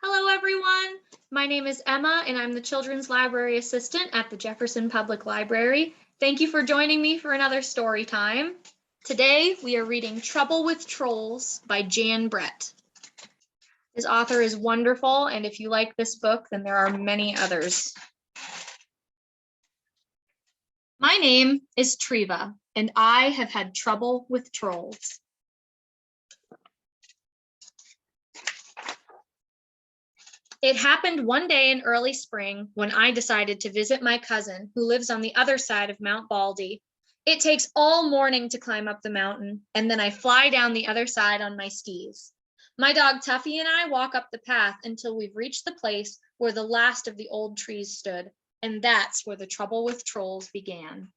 Hello, everyone. My name is Emma, and I'm the Children's Library Assistant at the Jefferson Public Library. Thank you for joining me for another story time. Today, we are reading Trouble with Trolls by Jan Brett. This author is wonderful, and if you like this book, then there are many others. My name is Treva, and I have had trouble with trolls. It happened one day in early spring when I decided to visit my cousin who lives on the other side of Mount Baldy. It takes all morning to climb up the mountain, and then I fly down the other side on my skis. My dog Tuffy and I walk up the path until we've reached the place where the last of the old trees stood, and that's where the trouble with trolls began.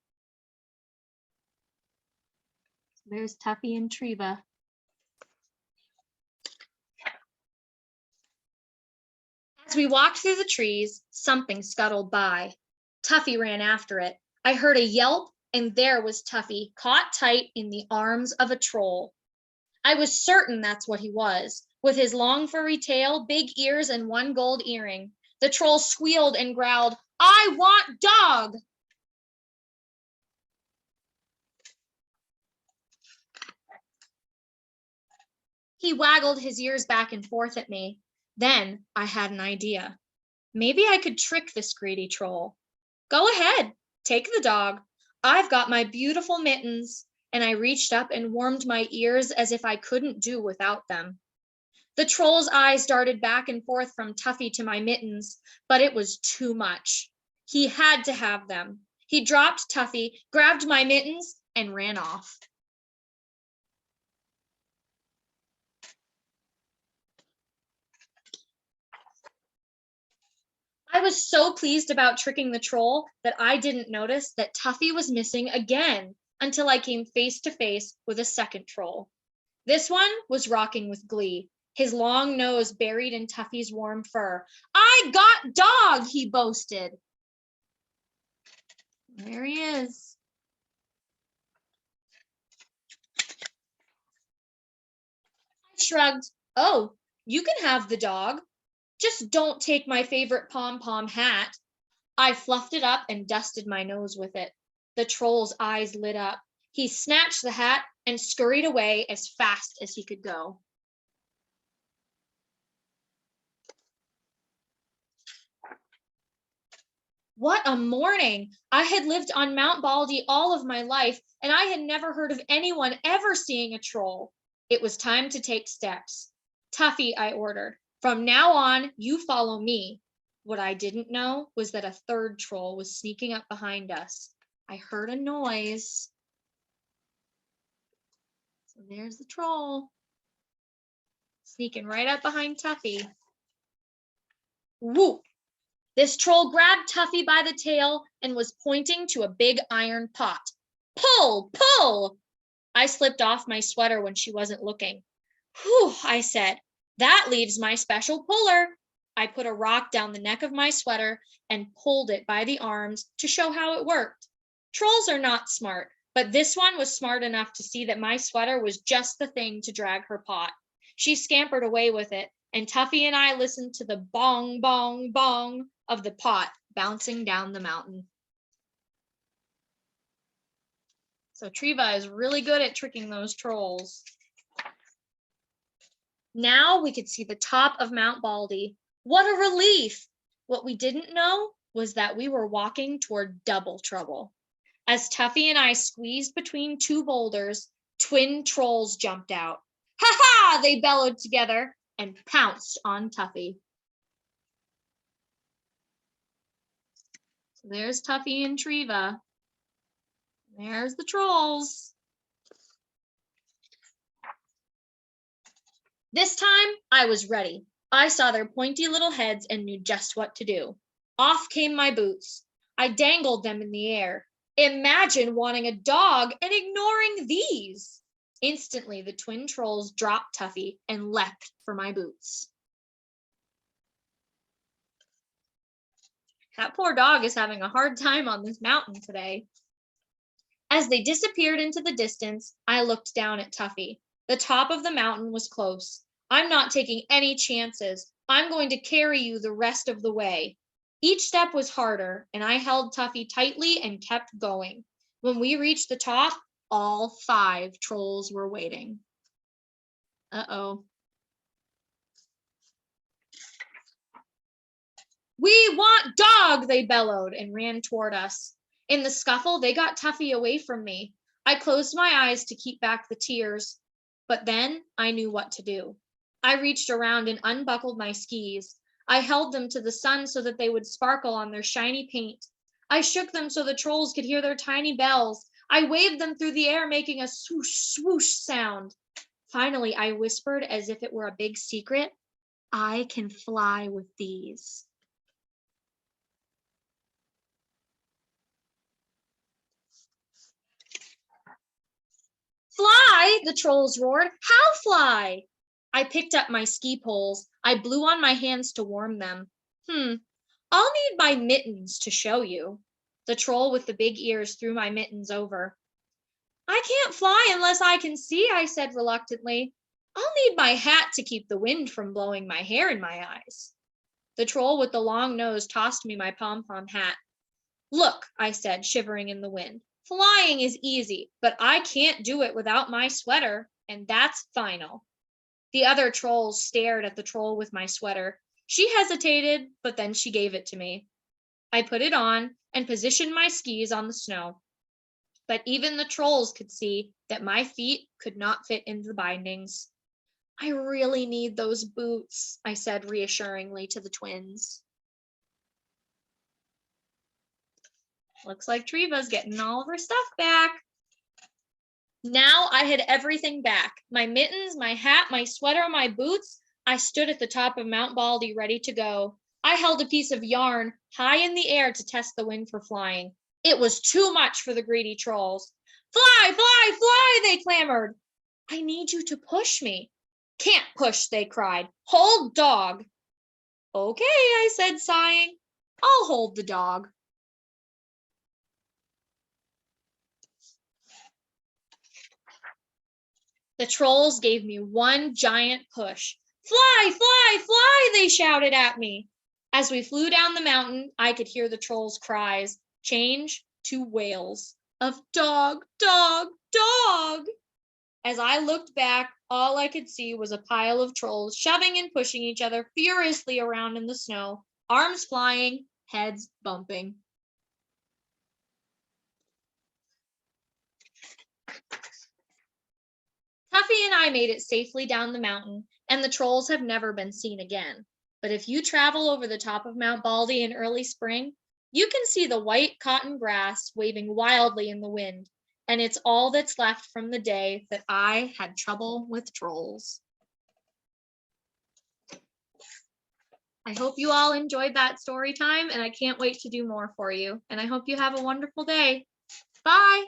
There's Tuffy and Treva. As we walked through the trees, something scuttled by. Tuffy ran after it. I heard a yelp, and there was Tuffy, caught tight in the arms of a troll. I was certain that's what he was, with his long furry tail, big ears, and one gold earring. The troll squealed and growled, "I want dog!" He waggled his ears back and forth at me. Then I had an idea. Maybe I could trick this greedy troll. "Go ahead, take the dog. I've got my beautiful mittens," and I reached up and warmed my ears as if I couldn't do without them. The troll's eyes darted back and forth from Tuffy to my mittens, but it was too much. He had to have them. He dropped Tuffy, grabbed my mittens, and ran off. I was so pleased about tricking the troll that I didn't notice that Tuffy was missing again until I came face to face with a second troll. This one was rocking with glee, his long nose buried in Tuffy's warm fur. "I got dog," he boasted. There he is. I shrugged. "Oh, you can have the dog. Just don't take my favorite pom-pom hat." I fluffed it up and dusted my nose with it. The troll's eyes lit up. He snatched the hat and scurried away as fast as he could go. What a morning! I had lived on Mount Baldy all of my life, and I had never heard of anyone ever seeing a troll. It was time to take steps. "Tuffy," I ordered, "from now on, you follow me." What I didn't know was that a third troll was sneaking up behind us. I heard a noise. So there's the troll, sneaking right up behind Tuffy. Whoop! This troll grabbed Tuffy by the tail and was pointing to a big iron pot. "Pull, pull!" I slipped off my sweater when she wasn't looking. "Whew," I said, "that leaves my special puller." I put a rock down the neck of my sweater and pulled it by the arms to show how it worked. Trolls are not smart, but this one was smart enough to see that my sweater was just the thing to drag her pot. She scampered away with it, and Tuffy and I listened to the bong, bong, bong of the pot bouncing down the mountain. So Treva is really good at tricking those trolls. Now we could see the top of Mount Baldy. What a relief! What we didn't know was that we were walking toward double trouble. As Tuffy and I squeezed between two boulders, twin trolls jumped out. "Ha ha!" they bellowed together and pounced on Tuffy. So there's Tuffy and Treva. There's the trolls. This time, I was ready. I saw their pointy little heads and knew just what to do. Off came my boots. I dangled them in the air. Imagine wanting a dog and ignoring these. Instantly, the twin trolls dropped Tuffy and leapt for my boots. That poor dog is having a hard time on this mountain today. As they disappeared into the distance, I looked down at Tuffy. The top of the mountain was close. I'm not taking any chances. I'm going to carry you the rest of the way. Each step was harder, and I held Tuffy tightly and kept going. When we reached the top, all 5 trolls were waiting. Uh-oh. We want dog, they bellowed and ran toward us. In the scuffle, they got Tuffy away from me. I closed my eyes to keep back the tears, but then I knew what to do. I reached around and unbuckled my skis. I held them to the sun so that they would sparkle on their shiny paint. I shook them so the trolls could hear their tiny bells. I waved them through the air, making a swoosh, swoosh sound. Finally, I whispered as if it were a big secret, I can fly with these. Fly, the trolls roared. How fly? I picked up my ski poles. I blew on my hands to warm them. I'll need my mittens to show you. The troll with the big ears threw my mittens over. I can't fly unless I can see, I said reluctantly. I'll need my hat to keep the wind from blowing my hair in my eyes. The troll with the long nose tossed me my pom-pom hat. Look, I said, shivering in the wind. Flying is easy, but I can't do it without my sweater, and that's final. The other trolls stared at the troll with my sweater. She hesitated, but then she gave it to me. I put it on and positioned my skis on the snow. But even the trolls could see that my feet could not fit into the bindings. I really need those boots, I said reassuringly to the twins. Looks like Treva's getting all of her stuff back. Now I had everything back. My mittens, my hat, my sweater, my boots. I stood at the top of Mount Baldy ready to go. I held a piece of yarn high in the air to test the wind for flying. It was too much for the greedy trolls. Fly, fly, fly, they clamored. I need you to push me. Can't push, they cried. Hold dog. Okay, I said, sighing. I'll hold the dog. The trolls gave me one giant push. Fly, fly, fly, they shouted at me. As we flew down the mountain, I could hear the trolls' cries change to wails of dog, dog, dog. As I looked back, all I could see was a pile of trolls shoving and pushing each other furiously around in the snow, arms flying, heads bumping. Tuffy and I made it safely down the mountain, and the trolls have never been seen again. But if you travel over the top of Mount Baldy in early spring, you can see the white cotton grass waving wildly in the wind, and it's all that's left from the day that I had trouble with trolls. I hope you all enjoyed that story time, and I can't wait to do more for you. And I hope you have a wonderful day. Bye.